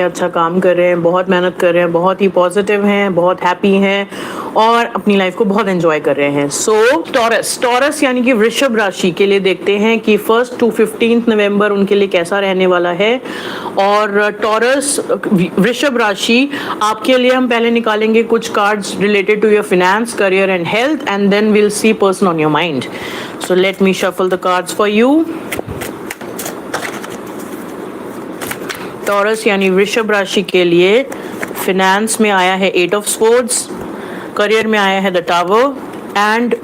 अच्छा काम कर रहे हैं, बहुत मेहनत कर रहे हैं, बहुत ही पॉजिटिव हैं, बहुत हैप्पी हैं और अपनी लाइफ को बहुत एंजॉय कर रहे हैं। सो टॉरस यानी कि वृषभ राशि के लिए देखते हैं कि 1 to 15 नवंबर उनके लिए कैसा रहने वाला है। और टॉरस वृषभ राशि आपके लिए हम पहले निकालेंगे कुछ cards related to your finance, career and health, and then will see person on your mind. So let me shuffle the cards for you. Taurus यानी वृषभ राशि के लिए फिनेंस में आया है 8 ऑफ स्वॉर्ड्स, करियर में आया है द टावर एंड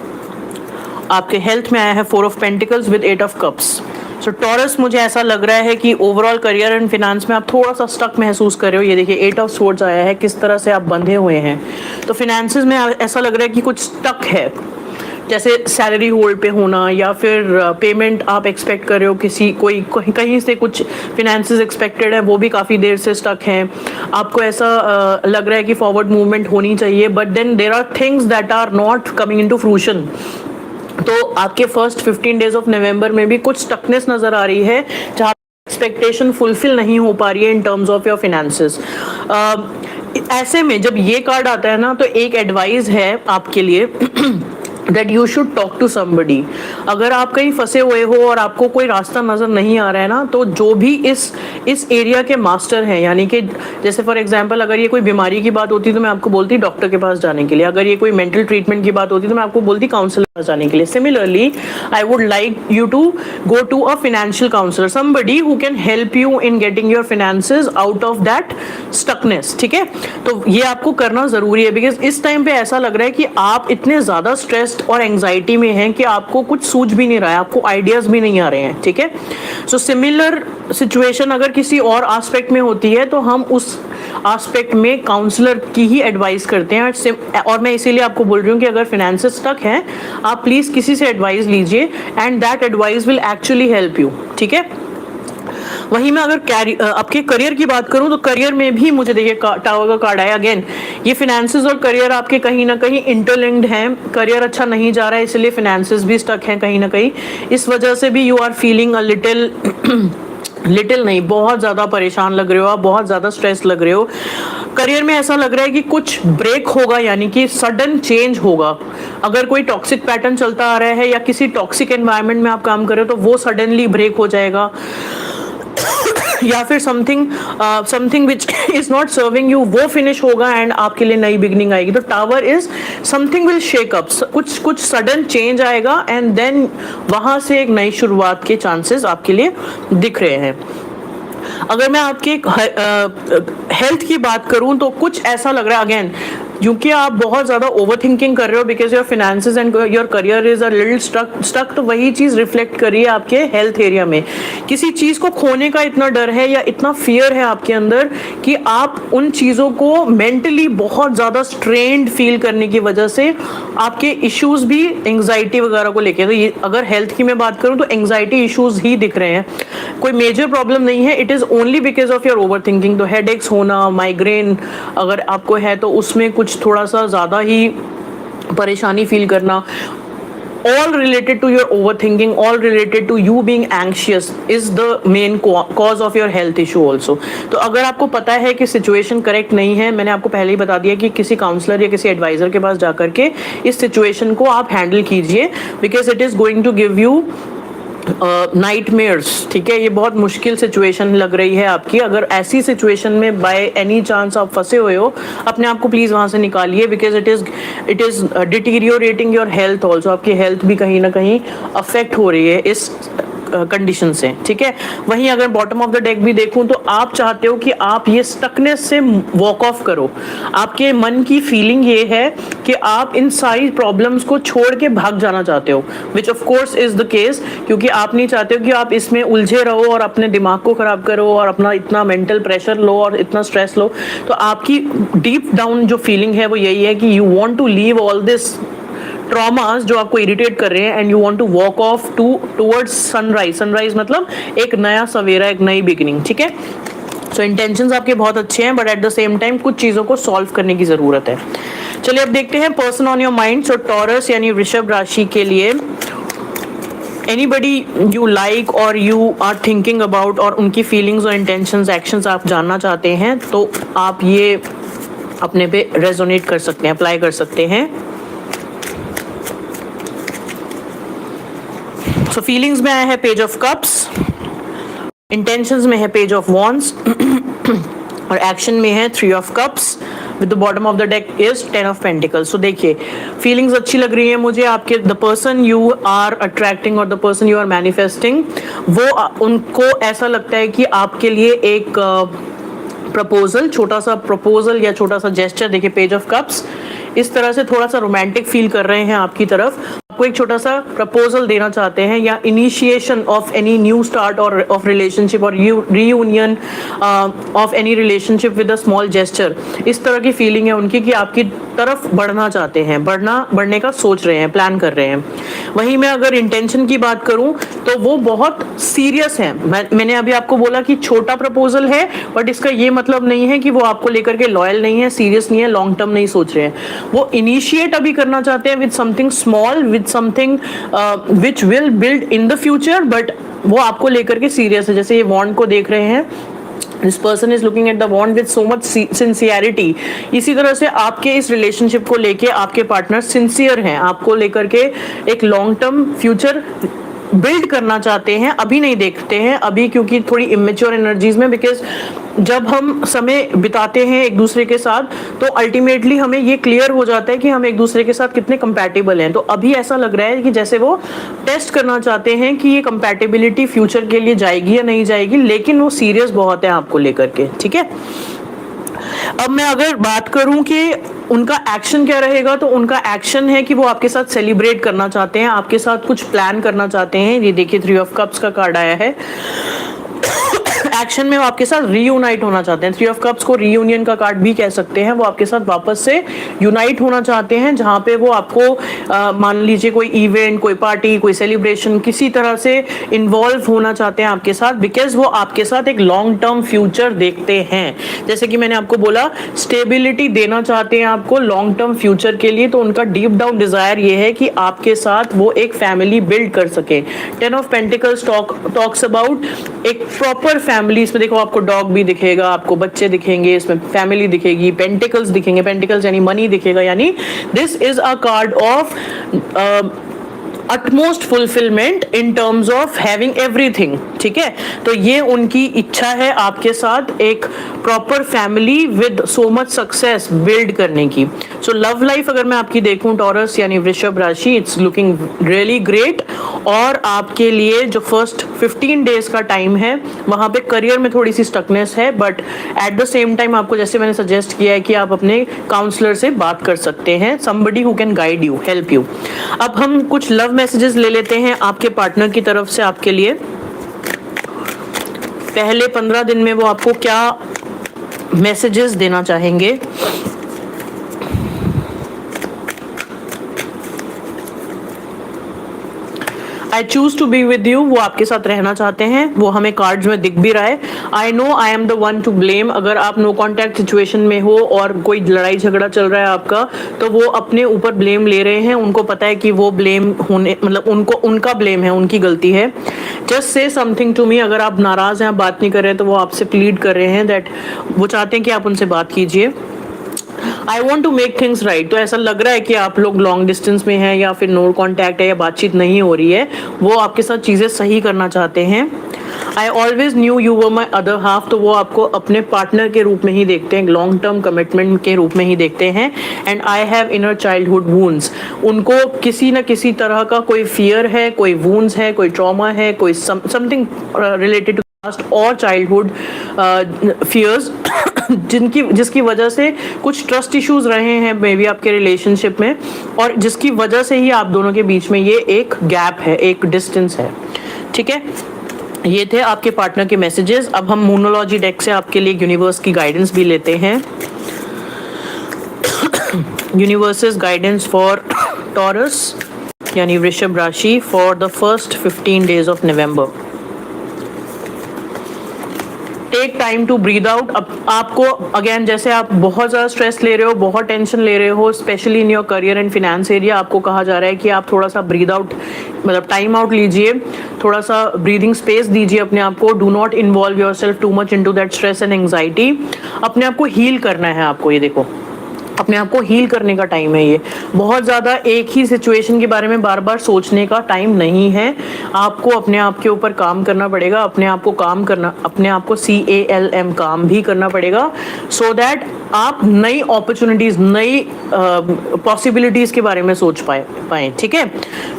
आपके हेल्थ में आया है 4 of pentacles with 8 of cups. So taurus, मुझे ऐसा लग रहा है कि ओवरऑल करियर एंड फिनेंस में आप थोड़ा सा स्टक महसूस कर रहे हो। ये देखिए 8 ऑफ स्वॉर्ड्स आया है, किस तरह से आप बंधे हुए हैं। तो फिनेंसेस में ऐसा लग रहा है कि कुछ स्टक है, जैसे सैलरी होल्ड पे होना या फिर पेमेंट आप एक्सपेक्ट कर रहे हो किसी कहीं से कुछ फिनेंसेस एक्सपेक्टेड है, वो भी काफ़ी देर से स्टक हैं। आपको ऐसा लग रहा है कि फॉरवर्ड मूवमेंट होनी चाहिए, but then there are things that are not coming into fruition. तो आपके फर्स्ट 15 डेज ऑफ नवंबर में भी कुछ स्टकनेस नज़र आ रही है, जहाँ एक्सपेक्टेशन फुलफिल नहीं हो पा रही है in terms of your finances. ऐसे में जब ये कार्ड आता है ना, तो एक एडवाइस है आपके लिए that you should talk to somebody। अगर आप कहीं फंसे हुए हो और आपको कोई रास्ता नज़र नहीं आ रहा है ना, तो जो भी इस एरिया के मास्टर हैं, यानी कि जैसे फॉर एग्जांपल अगर ये कोई बीमारी की बात होती तो मैं आपको बोलती डॉक्टर के पास जाने के लिए, अगर ये कोई मेंटल ट्रीटमेंट की बात होती तो मैं आपको बोलती काउंसलर के पास जाने के लिए। Similarly I would like you to go to a financial counsellor, somebody who can help you in getting your finances out of that stuckness. ठीक है, तो ये आपको करना ज़रूरी है, बिकॉज इस टाइम पे ऐसा लग रहा है कि आप इतने ज़्यादा स्ट्रेस और एंजाइटी में हैं कि आपको कुछ सूझ भी नहीं रहा है, आपको आइडियाज भी नहीं आ रहे हैं। ठीक है, सो सिमिलर सिचुएशन अगर किसी और एस्पेक्ट में होती है तो हम उस एस्पेक्ट में काउंसलर की ही एडवाइस करते हैं। और मैं इसीलिए आपको बोल रही हूँ कि अगर फाइनेंसेस स्टक हैं, आप प्लीज किसी से एडवाइस लीजिए and that advice will actually help you. ठीक है, वहीं मैं अगर आपके करियर की बात करूं तो करियर में भी मुझे देखिए टावर का कार्ड आया। अगेन ये फिनेंसेस और करियर आपके कहीं ना कहीं इंटरलिंक्ड हैं। करियर अच्छा नहीं जा रहा है, इसलिए फिनेंसेस भी स्टक हैं कहीं ना कहीं। इस वजह से भी you are feeling a little नहीं, बहुत ज़्यादा परेशान लग रहे हो आप, बहुत ज़्यादा स्ट्रेस लग रहे हो। करियर में ऐसा लग रहा है कि कुछ ब्रेक होगा, यानी कि सडन चेंज होगा। अगर कोई टॉक्सिक पैटर्न चलता आ रहा है या किसी टॉक्सिक एनवायरनमेंट में आप काम कर रहे हो तो वो सडनली ब्रेक हो जाएगा, या फिर something which is not serving you वो फिनिश होगा एंड आपके लिए नई बिगनिंग आएगी। तो tower is something will shake up, कुछ सडन चेंज आएगा एंड देन वहां से एक नई शुरुआत के चांसेस आपके लिए दिख रहे हैं। अगर मैं आपके हेल्थ की बात करूं तो कुछ ऐसा लग रहा है, अगेन क्योंकि आप बहुत ज़्यादा ओवर थिंकिंग कर रहे हो because your finances and your career is a little stuck, तो वही चीज़ रिफ्लेक्ट कर रही है आपके हेल्थ एरिया में। किसी चीज़ को खोने का इतना डर है या इतना फियर है आपके अंदर कि आप उन चीज़ों को मेंटली बहुत ज़्यादा स्ट्रेन्ड फील करने की वजह से आपके इश्यूज भी एंग्जाइटी वगैरह को लेके, तो ये अगर हेल्थ की मैं बात करूँ तो एंग्जाइटी इश्यूज ही दिख रहे हैं। कोई मेजर प्रॉब्लम नहीं है, it is only because of your over thinking. तो हेडेक्स होना, माइग्रेन अगर आपको है तो उसमें कुछ थोड़ा सा ज़्यादा ही परेशानी फील करना, all related to your overthinking, all related to you being anxious is the main cause of your health issue also। तो अगर आपको पता है कि सिचुएशन करेक्ट नहीं है, मैंने आपको पहले ही बता दिया कि किसी काउंसलर या किसी एडवाइजर के पास जाकर के इस सिचुएशन को आप हैंडल कीजिए, because it is going to give you nightmares. ठीक है, ये बहुत मुश्किल सिचुएशन लग रही है आपकी। अगर ऐसी सिचुएशन में बाय एनी चांस आप फंसे हुए हो, अपने आप को प्लीज़ वहाँ से निकालिए, because it is deteriorating your health also. आपकी हेल्थ भी कहीं ना कहीं अफेक्ट हो रही है इस कंडीशन से। ठीक है, वहीं अगर बॉटम ऑफ द डेक भी देखूं तो आप चाहते हो कि आप ये स्टकनेस से वॉक ऑफ करो। आपके मन की फीलिंग ये है कि आप इन सारी प्रॉब्लम्स को छोड़ के भाग जाना चाहते हो, which of course is the case, क्योंकि आप नहीं चाहते हो कि आप इसमें उलझे रहो और अपने दिमाग को खराब करो और अपना इतना मेंटल प्रेशर लो और इतना स्ट्रेस लो। तो आपकी डीप डाउन जो फीलिंग है वो यही है कि you want to leave all this traumas जो आपको इरिटेट कर रहे हैं and you want to walk off towards sunrise. Sunrise मतलब एक नया सवेरा, एक नई बिगिनिंग। ठीक है, सो इंटेंशंस आपके बहुत अच्छे हैं, but at the same time कुछ चीज़ों को सॉल्व करने की ज़रूरत है। चलिए अब देखते हैं person on your mind. So taurus यानी वृषभ राशि के लिए एनीबडी यू लाइक और यू आर थिंकिंग अबाउट, और उनकी फीलिंग्स और इंटेंशंस, एक्शंस आप जानना चाहते हैं, तो आप ये अपने पे रेजोनेट कर सकते हैं, अप्लाई कर सकते हैं। सो फीलिंग्स में आया है पेज ऑफ कप्स, इंटेंशंस में है पेज ऑफ वॉन्ड्स और एक्शन में है three of cups with the bottom of the deck is 10 of pentacles. So देखिए फीलिंग्स अच्छी लग रही है मुझे आपके, the person you are attracting और the person you are manifesting, वो उनको ऐसा लगता है कि आपके लिए एक प्रपोजल, छोटा सा प्रपोजल या छोटा सा जेस्चर, देखिए पेज ऑफ कप्स, इस तरह से थोड़ा सा रोमांटिक फील कर रहे हैं आपकी तरफ, आपको एक छोटा सा प्रपोजल देना चाहते हैं, या initiation of any new start और ऑफ रिलेशनशिप और reunion of any relationship with a small gesture. इस तरह की फीलिंग है उनकी कि आपकी तरफ बढ़ना चाहते हैं, बढ़ने का सोच रहे हैं, प्लान कर रहे हैं। वहीं मैं अगर इंटेंशन की बात करूं तो वो बहुत सीरियस है। मैंने अभी आपको बोला कि छोटा प्रपोजल है, बट इसका ये मतलब नहीं है कि वो आपको लेकर के लॉयल नहीं है, सीरियस नहीं है, लॉन्ग टर्म नहीं सोच रहे हैं। वो इनिशिएट अभी करना चाहते हैं with something small, with something which will build in the future, but वो आपको लेकर के सीरियस है। जैसे ये वॉन्ड को देख रहे हैं, this person is looking at the wand with so much sincerity. इसी तरह से आपके इस रिलेशनशिप को लेके आपके पार्टनर सिंसियर हैं, आपको लेकर के एक लॉन्ग टर्म फ्यूचर बिल्ड करना चाहते हैं। अभी नहीं देखते हैं अभी, क्योंकि थोड़ी इमेच्योर एनर्जीज में, बिकॉज जब हम समय बिताते हैं एक दूसरे के साथ तो अल्टीमेटली हमें ये क्लियर हो जाता है कि हम एक दूसरे के साथ कितने कंपैटिबल हैं। तो अभी ऐसा लग रहा है कि जैसे वो टेस्ट करना चाहते हैं कि ये कंपैटिबिलिटी फ्यूचर के लिए जाएगी या नहीं जाएगी, लेकिन वो सीरियस बहुत है आपको लेकर के, ठीक है। अब मैं अगर बात करूं कि उनका एक्शन क्या रहेगा, तो उनका एक्शन है कि वो आपके साथ सेलिब्रेट करना चाहते हैं, आपके साथ कुछ प्लान करना चाहते हैं। ये देखिए थ्री ऑफ कप्स का कार्ड आया है। एक्शन में वो आपके साथ रीयूनाइट होना चाहते हैं। थ्री ऑफ कप्स को रीयूनियन का कार्ड भी कह सकते हैं। वो आपके साथ वापस से यूनाइट होना चाहते हैं, जहां पे वो आपको मान लीजिए कोई इवेंट, कोई पार्टी, कोई सेलिब्रेशन, किसी तरह से इन्वॉल्व होना चाहते हैं आपके साथ, बिकॉज वो आपके साथ एक लॉन्ग टर्म फ्यूचर देखते हैं। जैसे कि मैंने आपको बोला, स्टेबिलिटी देना चाहते हैं आपको लॉन्ग टर्म फ्यूचर के लिए, तो उनका डीप डाउन डिजायर ये है कि आपके साथ वो एक फैमिली बिल्ड कर सके। 10 ऑफ पेंटिकल्स टॉक्स अबाउट एक प्रॉपर फैमिली। इसमें देखो आपको डॉग भी दिखेगा, आपको बच्चे दिखेंगे, इसमें फैमिली दिखेगी, पेंटिकल्स दिखेंगे, पेंटिकल्स यानी मनी दिखेगा, यानी this is a card of utmost fulfillment in terms of having everything, ठीक है। तो ये उनकी इच्छा है आपके साथ एक proper family with so much success build करने की। सो लव लाइफ अगर मैं आपकी देखूं टॉरस यानी वृषभ राशि, इट्स लुकिंग रियली ग्रेट। और आपके लिए जो फर्स्ट 15 डेज का टाइम है, वहां पे करियर में थोड़ी सी स्टकनेस है, but at the same time आपको, जैसे मैंने सजेस्ट किया है, कि आप अपने काउंसलर से बात कर सकते हैं, somebody who can guide you, help you। अब हम कुछ लव मैसेजेस ले लेते हैं आपके पार्टनर की तरफ से आपके लिए। पहले 15 दिन में वो आपको क्या मैसेजेस देना चाहेंगे। I choose to be with you, वो आपके साथ रहना चाहते हैं, वो हमें कार्ड्स में दिख भी रहा है। I know I am the one two blame, अगर आप नो कॉन्टैक्ट सिचुएशन में हो और कोई लड़ाई झगड़ा चल रहा है आपका, तो वो अपने ऊपर ब्लेम ले रहे हैं। उनको पता है कि वो ब्लेम होने, मतलब उनको उनका ब्लेम है, उनकी गलती है। Just say something to me, अगर आप नाराज हैं, आप बात नहीं कर रहे हैं, तो वो आपसे प्लीड कर रहे हैं दैट वो चाहते हैं कि आप उनसे बात कीजिए। I want to make things right, तो ऐसा लग रहा है कि आप लोग लॉन्ग डिस्टेंस में हैं या फिर नो कॉन्टैक्ट है या बातचीत नहीं हो रही है, वो आपके साथ चीज़ें सही करना चाहते हैं। I always new you were my other half, तो वो आपको अपने पार्टनर के रूप में ही देखते हैं, लॉन्ग टर्म कमिटमेंट के रूप में ही देखते हैं। And I have inner childhood wounds, उनको किसी न किसी तरह का कोई फियर है, कोई वूंड्स है, कोई ट्रॉमा है, कोई समथिंग रिलेटेड टू पास्ट और चाइल्डहुड फियर्स जिसकी वजह से कुछ ट्रस्ट इश्यूज रहे हैं मे बी आपके रिलेशनशिप में, और जिसकी वजह से ही आप दोनों के बीच में ये एक गैप है, एक डिस्टेंस है, ठीक है। ये थे आपके पार्टनर के मैसेजेस। अब हम मूनोलॉजी डेक से आपके लिए यूनिवर्स की गाइडेंस भी लेते हैं। यूनिवर्सेस गाइडेंस फॉर टॉरस यानी वृषभ राशि for the first 15 days of November. Take time to breathe out. अब आपको अगेन, जैसे आप बहुत ज़्यादा स्ट्रेस ले रहे हो, बहुत टेंशन ले रहे हो, specially in your career and finance area, आपको कहा जा रहा है कि आप थोड़ा सा ब्रीद आउट, मतलब टाइम आउट लीजिए, थोड़ा सा ब्रीदिंग स्पेस दीजिए अपने आप को। Do not involve your self too much into that stress and anxiety. अपने आप को हील करना है आपको, ये देखो अपने आप को हील करने का टाइम है ये। बहुत ज़्यादा एक ही सिचुएशन के बारे में बार बार सोचने का टाइम नहीं है। आपको अपने आप के ऊपर काम करना पड़ेगा, अपने आप को काम करना, अपने आप को CALM काम भी करना पड़ेगा, सो दैट आप नई अपॉर्चुनिटीज, नई पॉसिबिलिटीज के बारे में सोच पाए, ठीक है।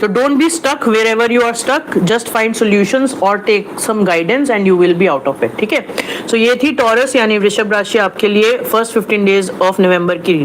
तो don't be stuck wherever you are stuck, just find solutions और take some guidance and you will be out of it, ठीक है। सो ये थी टॉरस यानी वृषभ राशि आपके लिए फर्स्ट 15 डेज ऑफ नवंबर की रीडिंग।